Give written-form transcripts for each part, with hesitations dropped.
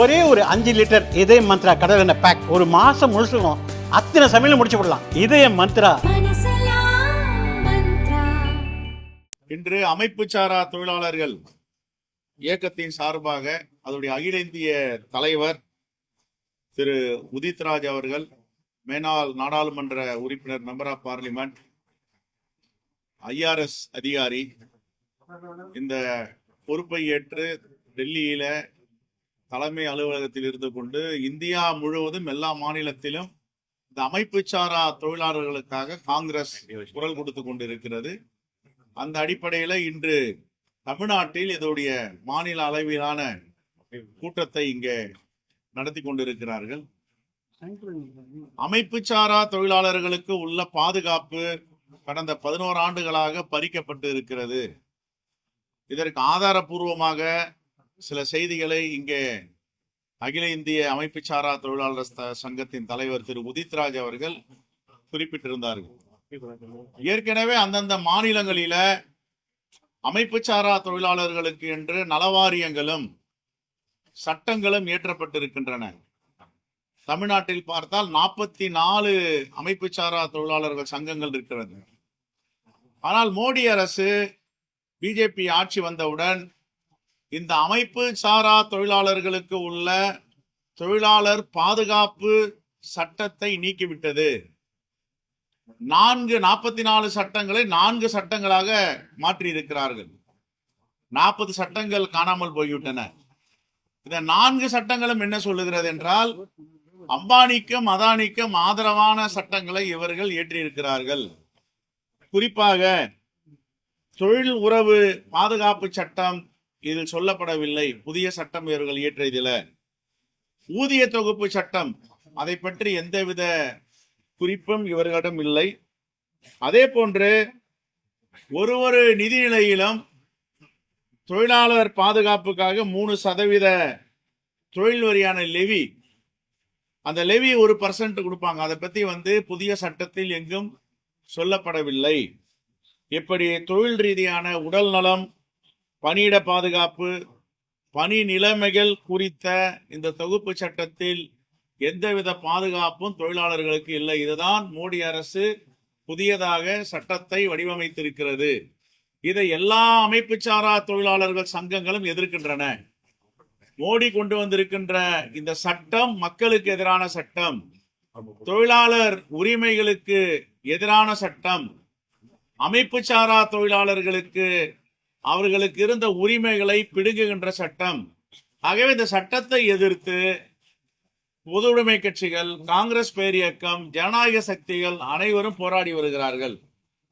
ஒரே ஒரு 5 லிட்டர் இதய மந்த்ரா கடல் எண்ணெய் பேக் ஒரு மாசம் முழுசுக்கும் அத்தனை சமையல முடிச்சு விடலாம். இதய மந்த்ரா. இன்று அமைப்பு சாரா தொழிலாளர்கள் இயக்கத்தின் சார்பாக அதனுடைய அகில இந்திய தலைவர் திரு உதித்ராஜ் அவர்கள், மேனாள் நாடாளுமன்ற உறுப்பினர், மெம்பர் ஆஃப் பார்லிமெண்ட், IRS அதிகாரி, இந்த பொறுப்பை ஏற்று டெல்லியில தலைமை அலுவலகத்தில் இருந்து கொண்டு இந்தியா முழுவதும் எல்லா மாநிலத்திலும் இந்த அமைப்பு சாரா தொழிலாளர்களுக்காக காங்கிரஸ் குரல் கொடுத்து கொண்டிருக்கிறது. அந்த அடிப்படையில இன்று தமிழ்நாட்டில் இதோடைய மாநில அளவிலான கூட்டத்தை இங்கே நடத்தி கொண்டிருக்கிறார்கள். அமைப்பு சாரா தொழிலாளர்களுக்கு உள்ள பாதுகாப்பு கடந்த 11 ஆண்டுகளாக பறிக்கப்பட்டு இருக்கிறது. இதற்கு ஆதாரபூர்வமாக சில செய்திகளை இங்கே அகில இந்திய அமைப்பு சாரா தொழிலாளர் சங்கத்தின் தலைவர் திரு உதித்ராஜ் அவர்கள் குறிப்பிட்டிருந்தார்கள். ஏற்கனவே அந்தந்த மாநிலங்களில அமைப்பு சாரா தொழிலாளர்களுக்கு என்று நலவாரியங்களும் சட்டங்களும் இயற்றப்பட்டிருக்கின்றன. தமிழ்நாட்டில் பார்த்தால் 44 அமைப்பு சாரா தொழிலாளர்கள் சங்கங்கள் இருக்கிறது. ஆனால் மோடி அரசு பிஜேபி ஆட்சி வந்தவுடன் இந்த அமைப்பு சாரா தொழிலாளர்களுக்கு உள்ள தொழிலாளர் பாதுகாப்பு சட்டத்தை நீக்கிவிட்டது. 44 சட்டங்களை 4 சட்டங்களாக மாற்றி இருக்கிறார்கள். 40 சட்டங்கள் காணாமல் போய்விட்டன. இந்த 4 சட்டங்களும் என்ன சொல்லுகிறது என்றால், அம்பானிக்கும் அதானிக்கும் ஆதரவான சட்டங்களை இவர்கள் இயற்றியிருக்கிறார்கள். குறிப்பாக தொழில் உறவு பாதுகாப்பு சட்டம் இதில் சொல்லப்படவில்லை. புதிய சட்டம் இவர்கள் இயற்றியதில் ஊதிய தொகுப்பு சட்டம், அதை பற்றி எந்தவித குறிப்பும் இவர்களிடம் இல்லை. அதே போன்று ஒரு நிதிநிலையிலும் தொழிலாளர் பாதுகாப்புக்காக 3% தொழில் வரியான லெவி, அந்த லெவி 1% கொடுப்பாங்க. அதை பத்தி புதிய சட்டத்தில் எங்கும் சொல்லப்படவில்லை. எப்படி தொழில் ரீதியான உடல் நலம், பணியிட பாதுகாப்பு, பணி நிலைமைகள் குறித்த இந்த தொகுப்பு சட்டத்தில் எந்தவித பாதுகாப்பும் தொழிலாளர்களுக்கு இல்லை. இதுதான் மோடி அரசு புதியதாக சட்டத்தை வடிவமைத்திருக்கிறது. இதை எல்லா அமைப்பு சாரா தொழிலாளர்கள் சங்கங்களும் எதிர்க்கின்றன. மோடி கொண்டு வந்திருக்கின்ற இந்த சட்டம் மக்களுக்கு எதிரான சட்டம், தொழிலாளர் உரிமைகளுக்கு எதிரான சட்டம், அமைப்பு சாரா தொழிலாளர்களுக்கு அவர்களுக்கு இருந்த உரிமைகளை பிடுங்குகின்ற சட்டம். ஆகவே இந்த சட்டத்தை எதிர்த்து பொது உடைமை கட்சிகள், காங்கிரஸ் பேரியக்கம், ஜனநாயக சக்திகள் அனைவரும் போராடி வருகிறார்கள்.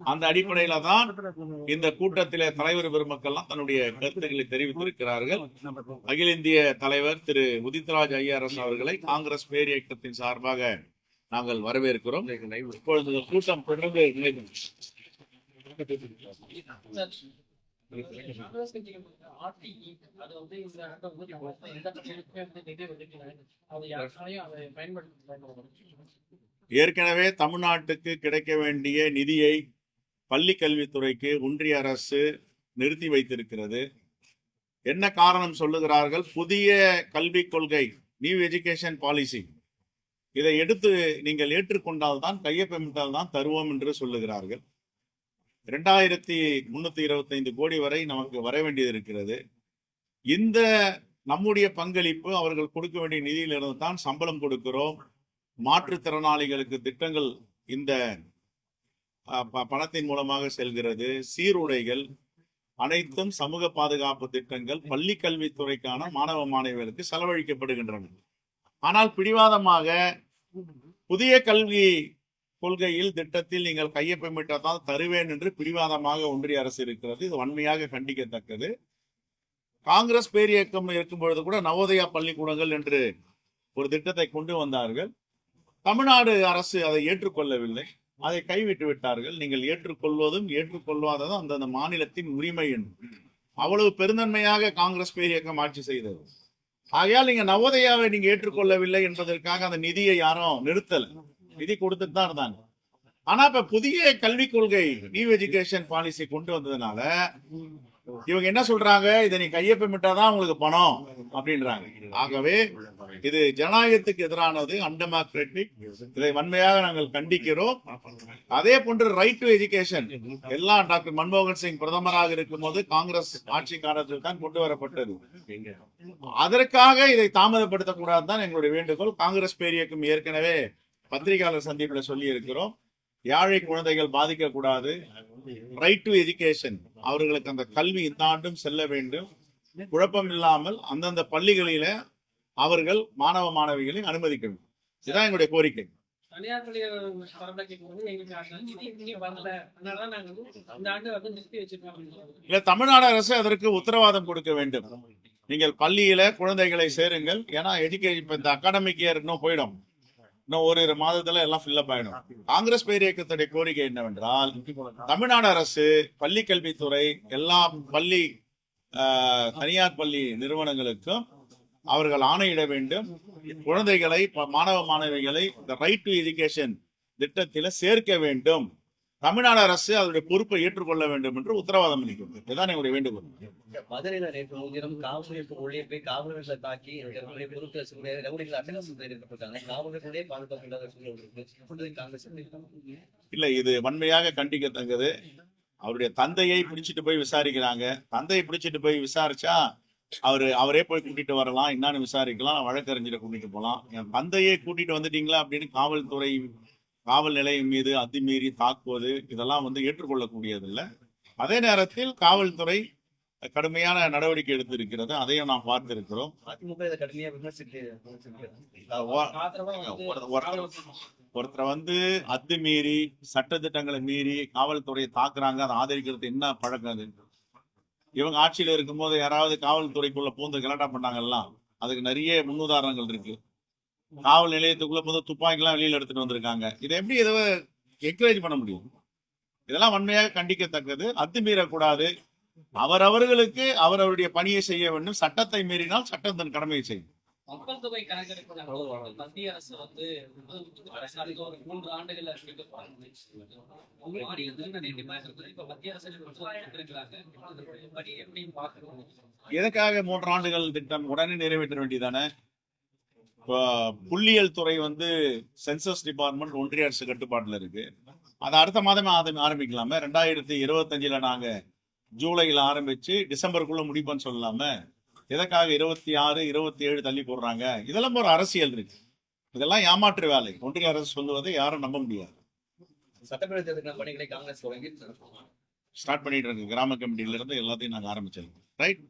அந்த அடிப்படையில தான் இந்த கூட்டத்திலே தலைவர் பெருமக்கள்லாம் தன்னுடைய கருத்துக்களை தெரிவித்திருக்கிறார்கள். அகில இந்திய தலைவர் திரு உதித்ராஜ் IRS அவர்களை காங்கிரஸ் பேரியக்கத்தின் சார்பாக நாங்கள் வரவேற்கிறோம். இப்பொழுது கூட்டம் தொடர்ந்து ஏற்கனவே தமிழ்நாட்டுக்கு கிடைக்க வேண்டிய நிதியை பள்ளி கல்வித்துறைக்கு ஒன்றிய அரசு நிறுத்தி வைத்திருக்கிறது. என்ன காரணம் சொல்லுகிறார்கள்? புதிய கல்விக் கொள்கை, நியூ எஜுகேஷன் பாலிசி, இதை எடுத்து நீங்கள் ஏற்றுக்கொண்டால்தான், கையொப்பமிட்டால் தான் தருவோம் என்று சொல்லுகிறார்கள். 2325 கோடி வரை நமக்கு வர வேண்டியது இருக்கிறது. இந்த நம்முடைய பங்களிப்பு அவர்கள் கொடுக்க வேண்டிய நிதியிலிருந்து தான் சம்பளம் கொடுக்கிறோம். மாற்றுத்திறனாளிகளுக்கு திட்டங்கள் இந்த பணத்தின் மூலமாக செல்கிறது. சீருடைகள் அனைத்தும் சமூக பாதுகாப்பு திட்டங்கள், பள்ளி கல்வித்துறைக்கான மாணவ மாணவிகளுக்கு செலவழிக்கப்படுகின்றன. ஆனால் பிடிவாதமாக புதிய கல்வி கொள்கையில் திட்டத்தில் நீங்கள் கையொப்பமிட்டால் தருவேன் என்று பிடிவாதமாக ஒன்றிய அரசு இருக்கிறது. இது வன்மையாக கண்டிக்கத்தக்கது. காங்கிரஸ் பேரியக்கம் இருக்கும் பொழுது கூட நவோதயா பள்ளிக்கூடங்கள் என்று ஒரு திட்டத்தை கொண்டு வந்தார்கள். தமிழ்நாடு அரசு அதை ஏற்றுக்கொள்ளவில்லை, அதை கைவிட்டு விட்டார்கள். நீங்கள் ஏற்றுக்கொள்வதும் ஏற்றுக்கொள்ளாததும் அந்தந்த மாநிலத்தின் உரிமை என்று அவ்வளவு பெருந்தன்மையாக காங்கிரஸ் பேரியக்கம் ஆட்சி செய்தது. ஆகையால் நீங்க நவோதயாவை நீங்க ஏற்றுக்கொள்ளவில்லை என்பதற்காக அந்த நிதியை யாரும் நிறுத்தல, நிதி கொடுத்துட்டு தான் இருந்தாங்க. ஆனா இப்ப புதிய கல்விக் கொள்கை, நியூ எஜுகேஷன் பாலிசி கொண்டு வந்ததுனால இவங்க என்ன சொல்றாங்க, இதை நீ கையொப்பமிட்டாதான் உங்களுக்கு பணம் அப்படின்றாங்க. ஆகவே இது ஜனநாயகத்துக்கு எதிரானது, அன்டெமோக்ராட்டிக். இதை வன்மையாக நாங்கள் கண்டிக்கிறோம். அதே போன்று ரைட் டு எஜுகேஷன் எல்லாம் டாக்டர் மன்மோகன் சிங் பிரதமராக இருக்கும்போது காங்கிரஸ் ஆட்சி காலத்தில் தான் கொண்டு வரப்பட்டது. அதற்காக இதை தாமதப்படுத்தக்கூடாது தான் எங்களுடைய வேண்டுகோள். காங்கிரஸ் பேரியக்கம் ஏற்கனவே பத்திரிகையாளர் சந்திப்பில் சொல்லி இருக்கிறோம். ஏழை குழந்தைகள் பாதிக்க கூடாது. ரைட் டு எஜுகேஷன், அவர்களுக்கு அந்த கல்வி இந்த ஆண்டும் செல்ல வேண்டும். குழப்பம் இல்லாமல் அந்தந்த பள்ளிகளில அவர்கள் மாணவ மாணவிகளை அனுமதிக்க வேண்டும். இதுதான் எங்களுடைய கோரிக்கை. தனியார் பள்ளியை கேட்கும்போது எங்களுக்கு வரல, அதனாலதான் நாங்க இந்த ஆண்டு வந்து நிறுத்தி வச்சிருக்கோம். இல்ல, தமிழ்நாடு அரசு அதற்கு உத்தரவாதம் கொடுக்க வேண்டும். நீங்கள் பள்ளியில குழந்தைகளை சேருங்கள். ஏன்னா எஜுகேஷன் இப்ப இந்த அகாடமிக் இயர் இன்னும் போயிடும். இன்னும் ஒரு மாதத்துல எல்லாம் ஃபில்லப் ஆயிடும். காங்கிரஸ் பேரியக்கத்துடைய கோரிக்கை என்னவென்றால், தமிழ்நாடு அரசு பள்ளி கல்வித்துறை எல்லா பள்ளி தனியார் பள்ளி நிறுவனங்களுக்கும் அவர்கள் ஆணையிட வேண்டும். குழந்தைகளை, மாணவ மாணவிகளை இந்த ரைட் டு எஜுகேஷன் திட்டத்தில சேர்க்க வேண்டும். தமிழ்நாடு அரசு அதனுடைய பொறுப்பை ஏற்றுக்கொள்ள வேண்டும் என்று உத்தரவாதம் அளிக்கிறது. இதுதான் என்னுடைய வேண்டுகோள். மதுரையில நேற்று முன்தினம் காவலர்களுக்கு உள்ளே போய் காவலர்களை தாக்கி பொறுப்பு ரவுடிகள் அட்டகாசம் செய்திருக்காங்க. காவலர்களுடைய பாதுகாப்பு சூழல் இருக்கு. காங்கிரஸ் இல்ல, இது வன்மையாக கண்டிக்கத்தக்கது. அவருடைய தந்தையை பிடிச்சிட்டு போய் விசாரிக்கிறாங்க. தந்தையை பிடிச்சிட்டு போய் விசாரிச்சா அவரே போய் கூட்டிட்டு வரலாம், என்னன்னு விசாரிக்கலாம், வழக்கறிஞரை கூட்டிட்டு போலாம். என் தந்தையை கூட்டிட்டு வந்துட்டீங்களா அப்படின்னு காவல்துறை, காவல் நிலையம் மீது அத்துமீறி தாக்குவது இதெல்லாம் வந்து ஏற்றுக்கொள்ளக்கூடியது இல்லை. அதே நேரத்தில் காவல்துறை கடுமையான நடவடிக்கை எடுத்திருக்கிறது, அதையும் நாம் பார்த்திருக்கிறோம். அதிமுக இதை கடுமையா விமர்சித்து ஒருத்தரை வந்து அத்துமீறி சட்டத்திட்டங்களை மீறி காவல்துறையை தாக்குறாங்க, அதை ஆதரிக்கிறது என்ன பழக்கம் அது? இவங்க ஆட்சியில இருக்கும்போது யாராவது காவல்துறைக்குள்ள பூந்து கலாட்டா பண்ணாங்கல்லாம், அதுக்கு நிறைய முன்னுதாரணங்கள் இருக்கு. காவல் நிலையத்துக்குள்ள போது துப்பாக்கிலாம் வெளியில எடுத்துட்டு வந்திருக்காங்க. இதை எப்படி இதை என்கரேஜ் பண்ண முடியும்? இதெல்லாம் வன்மையாக கண்டிக்கத்தக்கது. அத்துமீறக்கூடாது. அவரவர்களுக்கு அவரவருடைய பணியை செய்ய வேண்டும். சட்டத்தை மீறினால் சட்டம் தன் கடமையை செய்யும். மக்கள் தொகை கணக்கெடுப்பு மத்திய அரசு வந்து 3 ஆண்டுகள் எதற்காக 3 ஆண்டுகள் திட்டம் உடனே நிறைவேற்ற வேண்டியதானே? இப்போ புள்ளியியல் துறை வந்து சென்சஸ் டிபார்ட்மெண்ட் ஒன்றிய அரசு கட்டுப்பாட்டுல இருக்கு. அது அடுத்த மாதமே ஆரம்பிக்கலாமே. 2025 நாங்க ஜூலைல ஆரம்பிச்சு டிசம்பருக்குள்ள முடிப்போன்னு சொல்லலாமே. எதற்காக 26, 27 தள்ளி போடுறாங்க? இதெல்லாம் ஒரு அரசியல் இருக்கு. இதெல்லாம் ஏமாற்று வேலை. ஒன்றிய அரசு சொல்லுவதை யாரும் நம்ப முடியாது. சட்டப்பேரவை தேர்தல் பணிகளை காங்கிரஸ் தொடங்கி ஸ்டார்ட் பண்ணிட்டு இருக்கு. கிராம கமிட்டியில இருந்து எல்லாத்தையும் நாங்க ஆரம்பிச்சிருக்கோம். ரைட்.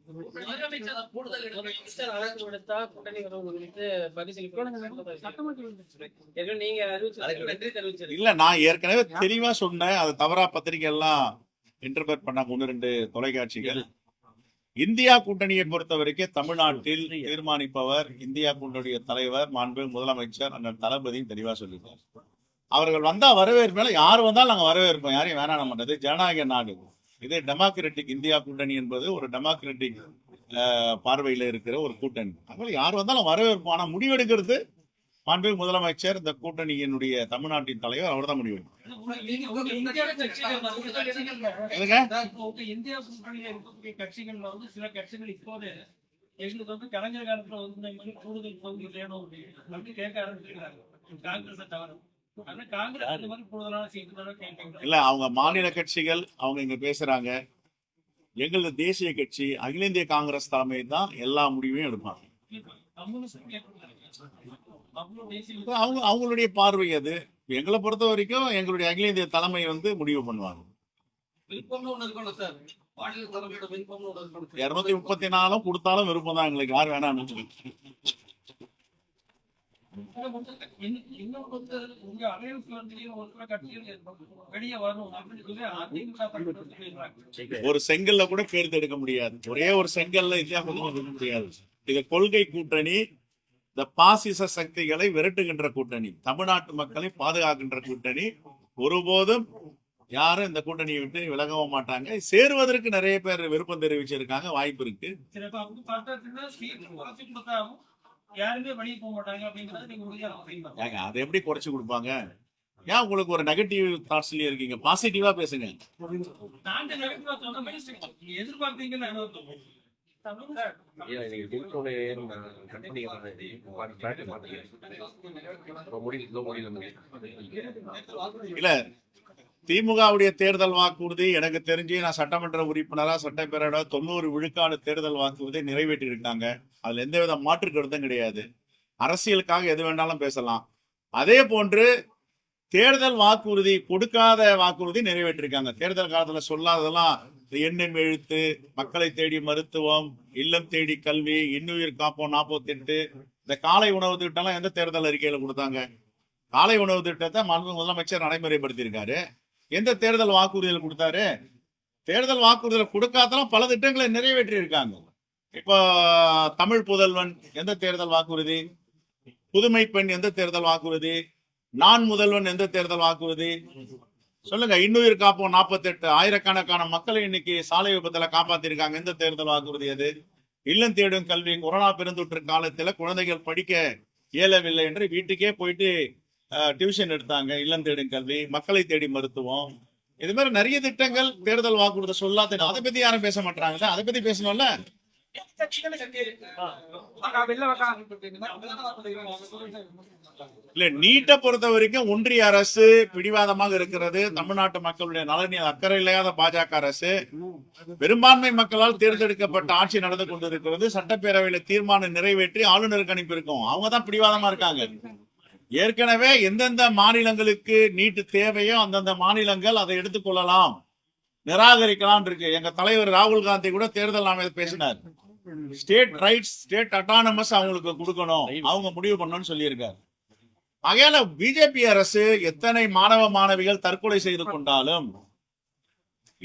இல்ல, நான் ஏற்கனவே தெளிவா சொன்னேன். அது தவறா பத்திரிகை எல்லாம் இன்டர்பிரட் பண்ணாங்க 1-2 தொலைக்காட்சிகள். இந்தியா கூட்டணியை பொறுத்த வரைக்கும் தமிழ்நாட்டில் தீர்மானிப்பவர் இந்தியா கூட்டணிய தலைவர், மாண்பு முதலமைச்சர் அண்ணன் தளபதியும் தெளிவா சொல்லிட்டார். அவர்கள் வந்தா வரவேற்பு, யார் வந்தாலும் நாங்க வரவேற்போம். யாரையும் வேணாம் பண்றது. ஜனநாயக நாடு இது. டெமோக்ராட்டிக் இந்தியா கூட்டணி என்பது ஒரு டெமோக்ராட்டிக் பார்வையில இருக்கிற ஒரு கூட்டணி. அதனால யார் வந்தாலும் வரவேற்போம். ஆனா முடிவெடுக்கிறது மாண்பு முதலமைச்சர், இந்த கூட்டணியினுடைய தமிழ்நாட்டின் தலைவர், அவர் தான் முடிவெடுக்கும். இந்தியா கூட்டணியில இருக்கக்கூடிய கட்சிகள்ல வந்து சில கட்சிகள் இப்போது எங்களுக்கு வந்து கலைஞர் காலத்துல வந்து கூடுதல் பகுதி வேணும் அப்படின்னு கேட்க ஆரம்பிச்சிருக்காங்க. காங்கிரஸை தவிர இல்ல, அவங்க மாநில கட்சிகள் அவங்க இங்க பேசுறாங்க. எங்களது தேசிய கட்சி அகில இந்திய காங்கிரஸ் தலைமை தான் எல்லா முடிவையும் எடுப்பாங்க. அவங்களுடைய பார்வை அது. எங்களை பொறுத்த வரைக்கும் எங்களுடைய அகில இந்திய தலைமை வந்து முடிவு பண்ணுவாங்க. 234 கொடுத்தாலும் விருப்பம் தான் எங்களுக்கு. யார் வேணாம். ஒரு செங்கல்ல கூட பேர் எடுக்க முடியாது. ஒரே ஒரு செங்கல்ல இந்தியா இருக்க முடியாது. இது கொள்கை கூட்டணி. இந்த பாசிச சக்திகளை விரட்டுகின்ற கூட்டணி, தமிழ்நாட்டு மக்களை பாதுகாக்கின்ற கூட்டணி. ஒருபோதும் யாரும் இந்த கூட்டணியை விட்டு விலகவும் மாட்டாங்க. சேருவதற்கு நிறைய பேர் விருப்பம் தெரிவிச்சிருக்காங்க. வாய்ப்பு இருக்கு. யாருமே வெளியே போக மாட்டாங்க அப்படிங்கறது நீங்க உறுதியா அதை எப்படி குறைச்சு கொடுப்பாங்க? ஏன் உங்களுக்கு ஒரு நெகட்டிவ் தாட்ஸ்லயே இருக்கீங்க? பாசிட்டிவா பேசுங்க. நான் நெகட்டிவா சொன்ன மாதிரி நீங்க எதிர்பார்த்தீங்கன்னு ஐயா, நீங்க திருக்குறளை கண்டிப்பா இல்ல, திமுகவுடைய தேர்தல் வாக்குறுதி எனக்கு தெரிஞ்சு நான் சட்டமன்ற உறுப்பினரா சட்டப்பேரவை 90 விழுக்காடு தேர்தல் வாக்குறுதியை நிறைவேற்றி இருக்காங்க. அதுல எந்தவித மாற்று கருத்தும் கிடையாது. அரசியலுக்காக எது வேணாலும் பேசலாம். அதே போன்று தேர்தல் வாக்குறுதி கொடுக்காத வாக்குறுதி நிறைவேற்றிருக்காங்க. தேர்தல் காலத்துல சொல்லாததெல்லாம் எண்ணெய் எழுத்து, மக்களை தேடி மருத்துவம், இல்லம் தேடி கல்வி, இன்னுயிர் காப்போம் 48, இந்த காலை உணவு திட்டம் எந்த தேர்தல் அறிக்கையில கொடுத்தாங்க? காலை உணவு திட்டத்தை மாண்பு முதலமைச்சர் நடைமுறைப்படுத்தியிருக்காரு. எந்த தேர்தல் வாக்குறுதிகள் கொடுத்தாரு? தேர்தல் வாக்குறுதிகள் கொடுக்காதெல்லாம் பல திட்டங்களை நிறைவேற்றி இருக்காங்க. இப்போ தமிழ் புதல்வன் எந்த தேர்தல் வாக்குறுதி? புதுமை பெண் எந்த தேர்தல் வாக்குறுதி? நான் முதல்வன் எந்த தேர்தல் வாக்குறுதி? சொல்லுங்க. இன்னுயிர் காப்போம் 48, ஆயிரக்கணக்கான மக்களை இன்னைக்கு சாலை விபத்துல காப்பாத்திருக்காங்க. எந்த தேர்தல் வாக்குறுதி அது? இல்லம் தேடும் கல்வி, கொரோனா பெருந்தொற்று காலத்துல குழந்தைகள் படிக்க இயலவில்லை என்று வீட்டுக்கே போயிட்டு டியூஷன் எடுத்தாங்க. இல்லம் தேடும் கல்வி, மக்களை தேடி மருத்துவம், இது மாதிரி நிறைய திட்டங்கள் தேர்தல் வாக்குறுதி சொல்லாத. அதை பத்தி யாரும் பேச மாட்டாங்க. அதை பத்தி பேசணும்ல. இல்ல, நீட்டை பொறுத்த வரைக்கும் ஒன்றிய அரசு பிடிவாதமாக இருக்கிறது. தமிழ்நாட்டு மக்களுடைய நலனில் அக்கறை இல்லாத பாஜக அரசு பெரும்பான்மை மக்களால் தேர்ந்தெடுக்கப்பட்ட ஆட்சி நடந்து கொண்டிருக்கிறது. சட்டப்பேரவையில தீர்மானம் நிறைவேற்றி ஆளுநருக்கு அனுப்பியிருக்கோம். அவங்கதான் பிடிவாதமா இருக்காங்க. ஏற்கனவே எந்தெந்த மாநிலங்களுக்கு நீட்டு தேவையோ அந்தந்த மாநிலங்கள் அதை எடுத்துக்கொள்ளலாம், நிராகரிக்கலாம் இருக்கு. எங்க தலைவர் ராகுல் காந்தி கூட தேர்தல் ஆணையத்தில் பேசினார். ஸ்டேட் ரைட்ஸ், ஸ்டேட் அட்டானமஸ் அவங்களுக்கு கொடுக்கணும், அவங்க முடிவு பண்ணணும்னு சொல்லியிருக்காரு. ஆகையால பிஜேபி அரசு எத்தனை மாணவ மாணவிகள் தற்கொலை செய்து கொண்டாலும்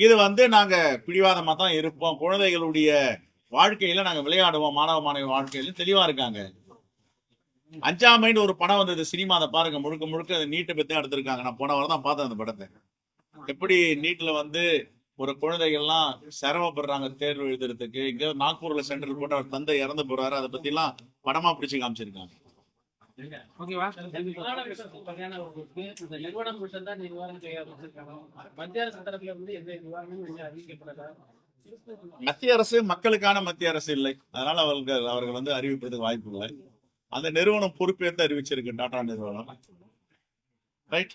இது நாங்க பிடிவாதமா தான் இருப்போம். குழந்தைகளுடைய வாழ்க்கையில நாங்க விளையாடுவோம். மாணவ மாணவி வாழ்க்கையில தெளிவா இருக்காங்க. அஞ்சாமைன்னு ஒரு படம் வந்தது சினிமா, அதை பாருங்க. முழுக்க முழுக்க நீட்டை பத்தி எடுத்திருக்காங்க. நான் போன வாரம் தான் பார்த்தேன் அந்த படத்தை. எப்படி நீட்ல ஒரு குழந்தைகள்லாம் சிரமப்படுறாங்க தேர்வு எழுதுறதுக்கு. இங்க நாக்பூர்ல சென்ட்ரல் போட்டு அவர் தந்தை இறந்து போறாரு. அதை பத்தி எல்லாம் படமா பிடிச்சு காமிச்சிருக்காங்க. மத்திய அரசு மக்களுக்கான மத்திய அரசு இல்லை. அதனால அவர்கள் அறிவிப்பதற்கு வாய்ப்பு இல்லை. அந்த நிறுவனம் பொறுப்பேற்று அறிவிச்சிருக்கு, டாடா நிறுவனம். ரைட்.